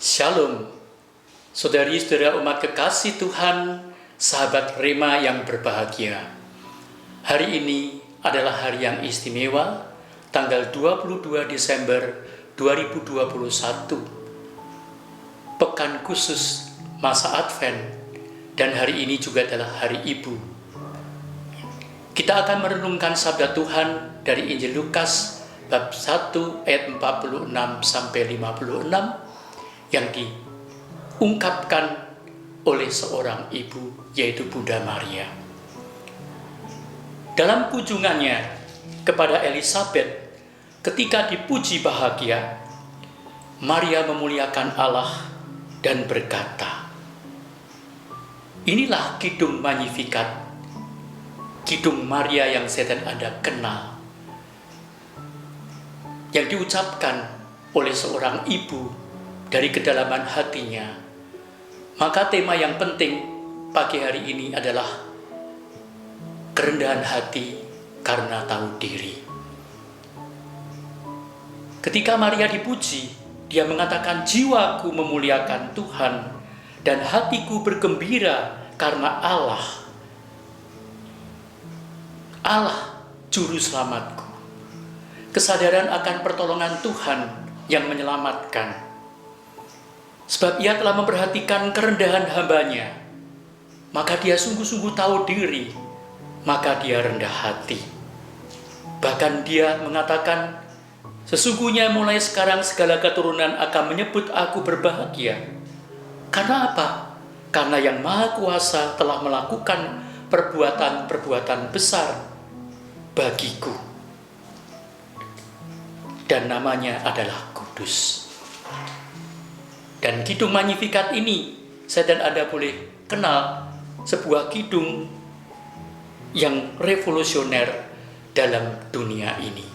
Shalom, saudari-saudara umat kekasih Tuhan, sahabat Rema yang berbahagia. Hari ini adalah hari yang istimewa, tanggal 22 Desember 2021, pekan khusus masa Advent, dan hari ini juga adalah Hari Ibu. Kita akan merenungkan sabda Tuhan dari Injil Lukas bab 1 ayat 46 sampai 56 yang diungkapkan oleh seorang ibu, yaitu Bunda Maria. Dalam kunjungannya kepada Elisabet ketika dipuji bahagia, Maria memuliakan Allah dan berkata, "Inilah kidung Magnificat, kidung Maria yang saya dan Anda kenal, yang diucapkan oleh seorang ibu dari kedalaman hatinya." Maka tema yang penting pagi hari ini adalah kerendahan hati karena tahu diri. Ketika Maria dipuji, dia mengatakan, "Jiwaku memuliakan Tuhan dan hatiku bergembira karena Allah juru selamatku." Kesadaran akan pertolongan Tuhan yang menyelamatkan. Sebab ia telah memperhatikan kerendahan hambanya, maka dia sungguh-sungguh tahu diri, maka dia rendah hati. Bahkan dia mengatakan, "Sesungguhnya mulai sekarang segala keturunan akan menyebut aku berbahagia." Karena apa? Karena Yang Maha Kuasa telah melakukan perbuatan-perbuatan besar bagiku. Dan namanya adalah kudus. Dan kidung Magnificat ini, saya dan Anda boleh kenal sebuah kidung yang revolusioner dalam dunia ini.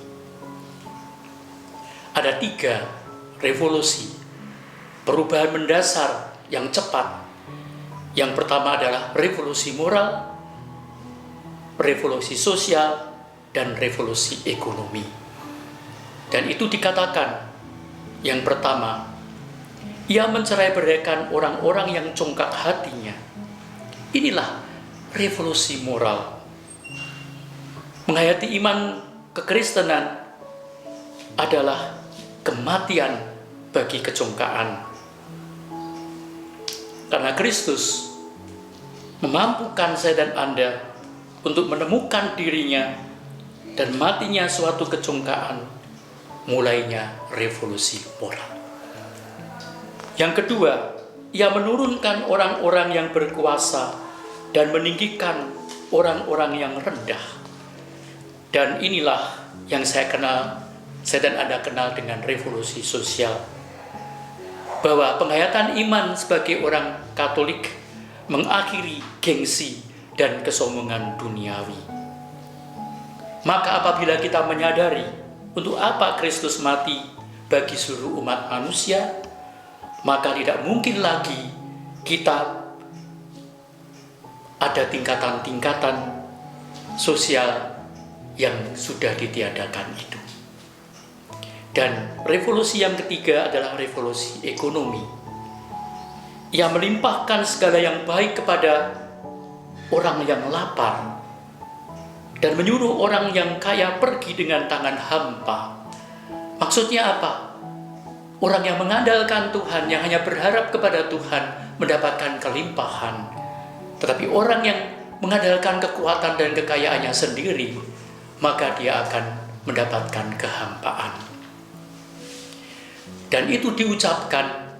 Ada 3 revolusi, perubahan mendasar yang cepat. Yang pertama adalah revolusi moral, revolusi sosial, dan revolusi ekonomi. Dan itu dikatakan, yang pertama, ia mencerai-beraikan orang-orang yang congkak hatinya. Inilah revolusi moral. Menghayati iman kekristenan adalah kematian bagi kecongkaan. Karena Kristus memampukan saya dan Anda untuk menemukan dirinya dan matinya suatu kecongkaan, mulainya revolusi moral. Yang kedua, ia menurunkan orang-orang yang berkuasa dan meninggikan orang-orang yang rendah. Dan inilah yang saya dan Anda kenal dengan revolusi sosial. Bahwa penghayatan iman sebagai orang Katolik mengakhiri gengsi dan kesombongan duniawi. Maka apabila kita menyadari untuk apa Kristus mati bagi seluruh umat manusia, maka tidak mungkin lagi kita ada tingkatan-tingkatan sosial yang sudah ditiadakan itu. Dan revolusi yang ketiga adalah revolusi ekonomi. Ia melimpahkan segala yang baik kepada orang yang lapar dan menyuruh orang yang kaya pergi dengan tangan hampa. Maksudnya apa? Orang yang mengandalkan Tuhan, yang hanya berharap kepada Tuhan, mendapatkan kelimpahan. Tetapi orang yang mengandalkan kekuatan dan kekayaannya sendiri, maka dia akan mendapatkan kehampaan. Dan itu diucapkan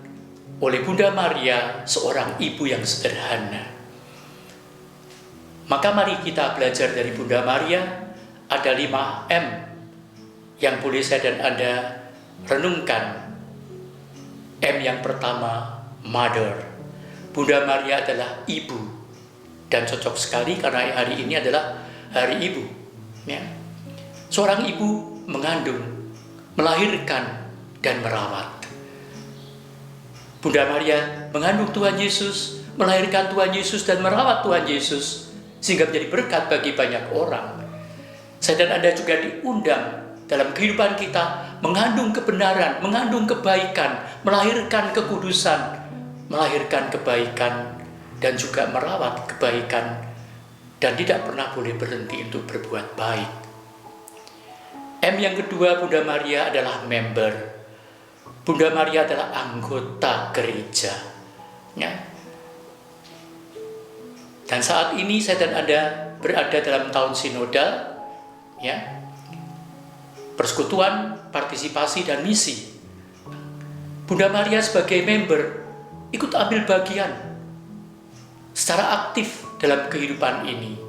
oleh Bunda Maria, seorang ibu yang sederhana. Maka mari kita belajar dari Bunda Maria. Ada 5 M yang boleh saya dan Anda renungkan. M yang pertama, Mother. Bunda Maria adalah ibu. Dan cocok sekali karena hari ini adalah Hari Ibu. Ya. Seorang ibu mengandung, melahirkan, dan merawat. Bunda Maria mengandung Tuhan Yesus, melahirkan Tuhan Yesus, dan merawat Tuhan Yesus, sehingga menjadi berkat bagi banyak orang. Saya dan Anda juga diundang dalam kehidupan kita mengandung kebenaran, mengandung kebaikan, melahirkan kekudusan, melahirkan kebaikan, dan juga merawat kebaikan, dan tidak pernah boleh berhenti untuk berbuat baik. M yang kedua, Bunda Maria adalah member. Bunda Maria adalah anggota gereja. Ya. Dan saat ini saya dan Anda berada dalam tahun sinodal, ya, persekutuan, partisipasi, dan misi. Bunda Maria sebagai member ikut ambil bagian secara aktif dalam kehidupan ini.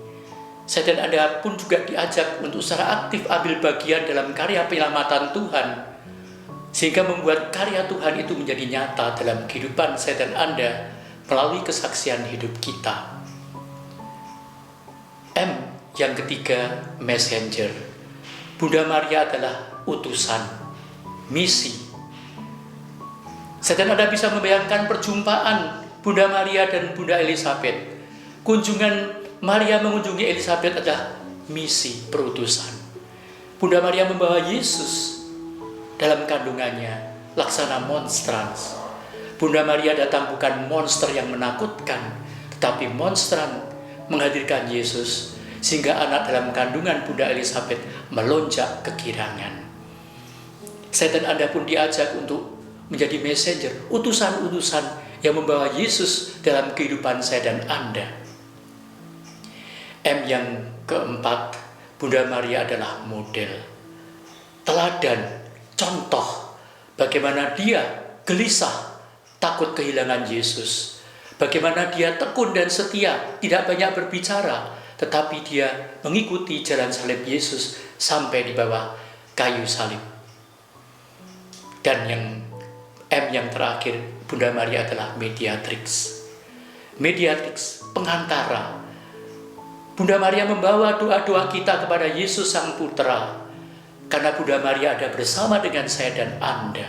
Saya dan Anda pun juga diajak untuk secara aktif ambil bagian dalam karya penyelamatan Tuhan, sehingga membuat karya Tuhan itu menjadi nyata dalam kehidupan saya dan Anda melalui kesaksian hidup kita. M yang ketiga, messenger. Bunda Maria adalah utusan, misi. Saya dan Anda bisa membayangkan perjumpaan Bunda Maria dan Bunda Elizabeth. Kunjungan Maria mengunjungi Elizabeth adalah misi perutusan. Bunda Maria membawa Yesus dalam kandungannya, laksana monstrans. Bunda Maria datang bukan monster yang menakutkan, tetapi monstran menghadirkan Yesus, sehingga anak dalam kandungan Bunda Elizabeth melonjak kegirangan. Saya dan Anda pun diajak untuk menjadi messenger, utusan-utusan yang membawa Yesus dalam kehidupan saya dan Anda. M yang keempat, Bunda Maria adalah model, teladan, contoh bagaimana dia gelisah, takut kehilangan Yesus. Bagaimana dia tekun dan setia, tidak banyak berbicara, tetapi dia mengikuti jalan salib Yesus sampai di bawah kayu salib. Dan yang M yang terakhir, Bunda Maria adalah mediatrix. Mediatrix, pengantara. Bunda Maria membawa doa-doa kita kepada Yesus Sang Putra, karena Bunda Maria ada bersama dengan saya dan Anda.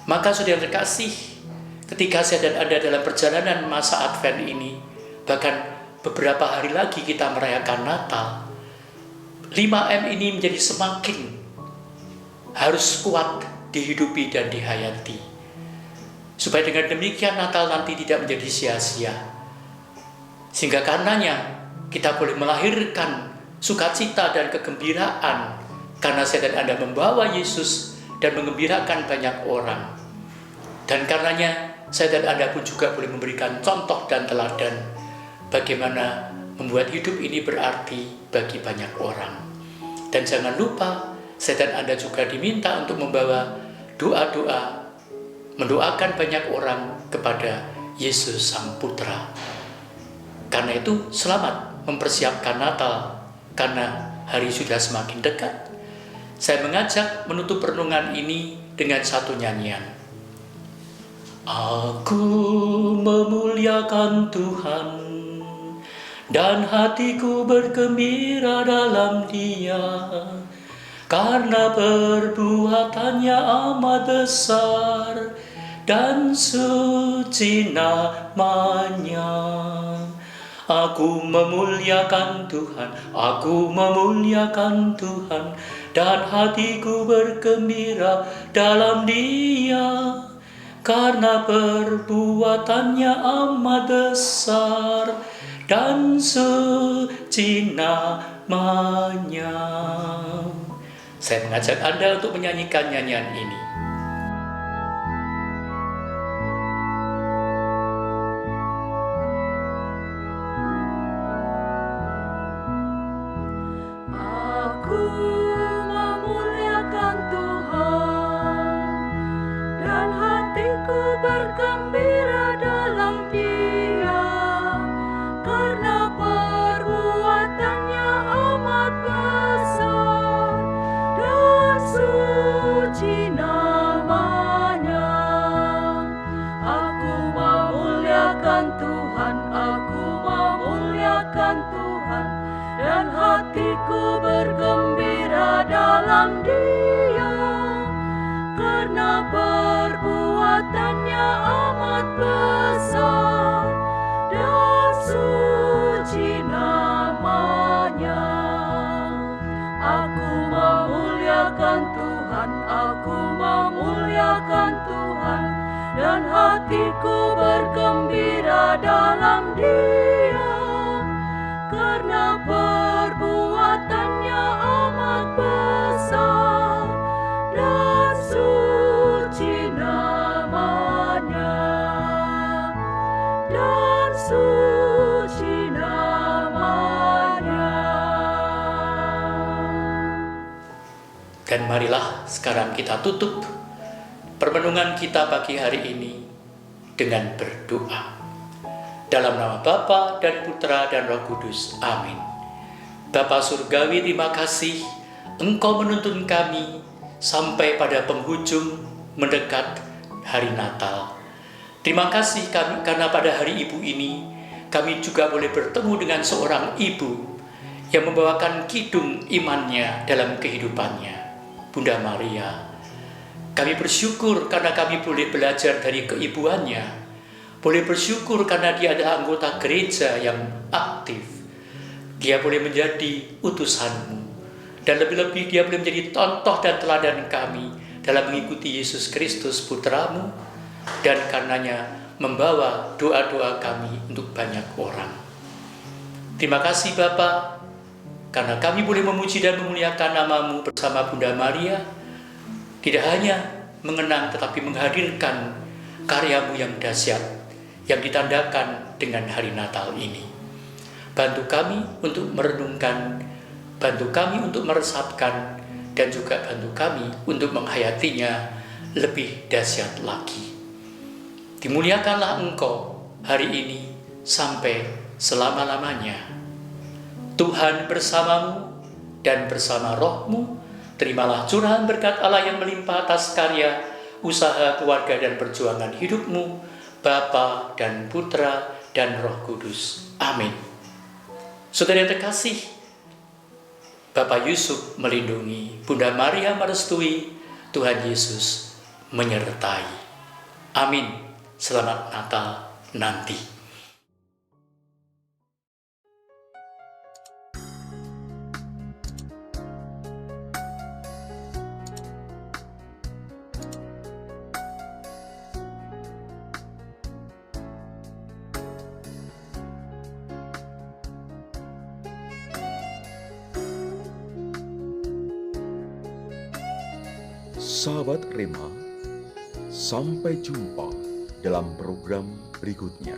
Maka saudara terkasih, ketika saya dan Anda dalam perjalanan masa Advent ini, bahkan beberapa hari lagi kita merayakan Natal, 5M ini menjadi semakin harus kuat dihidupi dan dihayati. Supaya dengan demikian Natal nanti tidak menjadi sia-sia. Sehingga karenanya kita boleh melahirkan sukacita dan kegembiraan, karena saya dan Anda membawa Yesus dan mengembirakan banyak orang. Dan karenanya saya dan Anda pun juga boleh memberikan contoh dan teladan bagaimana membuat hidup ini berarti bagi banyak orang. Dan jangan lupa, saya dan Anda juga diminta untuk membawa doa-doa, mendoakan banyak orang kepada Yesus Sang Putra. Karena itu selamat mempersiapkan Natal, karena hari sudah semakin dekat. Saya mengajak menutup renungan ini dengan satu nyanyian. Aku memuliakan Tuhan, dan hatiku bergembira dalam Dia, karena perbuatannya amat besar dan suci namanya. Aku memuliakan Tuhan, aku memuliakan Tuhan, dan hatiku bergembira dalam Dia, karena perbuatannya amat besar dan suci namanya. Saya mengajak Anda untuk menyanyikan nyanyian ini. Aku memuliakan Tuhan, dan hatiku bergembira dalam Dia, karena perbuatannya amat besar dan suci namanya. Aku memuliakan Tuhan, aku memuliakan Tuhan, dan hatiku bergembira dalam Dia, karena perbuatannya amat besar dan suci namanya. Aku memuliakan Tuhan, hatiku bergembira dalam Dia, karena perbuatannya amat besar dan suci namanya, dan suci namanya. Dan marilah sekarang kita tutup permenungan kita pagi hari ini dengan berdoa. Dalam nama Bapa dan Putra dan Roh Kudus. Amin. Bapa Surgawi, terima kasih Engkau menuntun kami sampai pada penghujung mendekat hari Natal. Terima kasih kami karena pada hari Ibu ini kami juga boleh bertemu dengan seorang ibu yang membawakan kidung imannya dalam kehidupannya, Bunda Maria. Kami bersyukur karena kami boleh belajar dari keibuannya, boleh bersyukur karena dia adalah anggota gereja yang aktif. Dia boleh menjadi utusanmu, dan lebih-lebih dia boleh menjadi contoh dan teladan kami dalam mengikuti Yesus Kristus Putramu, dan karenanya membawa doa-doa kami untuk banyak orang. Terima kasih Bapa, karena kami boleh memuji dan memuliakan namamu bersama Bunda Maria, tidak hanya mengenang tetapi menghadirkan karyamu yang dahsyat yang ditandakan dengan hari Natal ini. Bantu kami untuk merenungkan, bantu kami untuk meresapkan, dan juga bantu kami untuk menghayatinya lebih dahsyat lagi. Dimuliakanlah Engkau hari ini sampai selama-lamanya. Tuhan bersamamu dan bersama rohmu, terimalah curahan berkat Allah yang melimpah atas karya, usaha, keluarga, dan perjuangan hidupmu, Bapa dan Putra dan Roh Kudus. Amin. Saudara yang terkasih, Bapak Yusuf melindungi, Bunda Maria merestui, Tuhan Yesus menyertai. Amin. Selamat Natal nanti. Sahabat Rema, sampai jumpa dalam program berikutnya.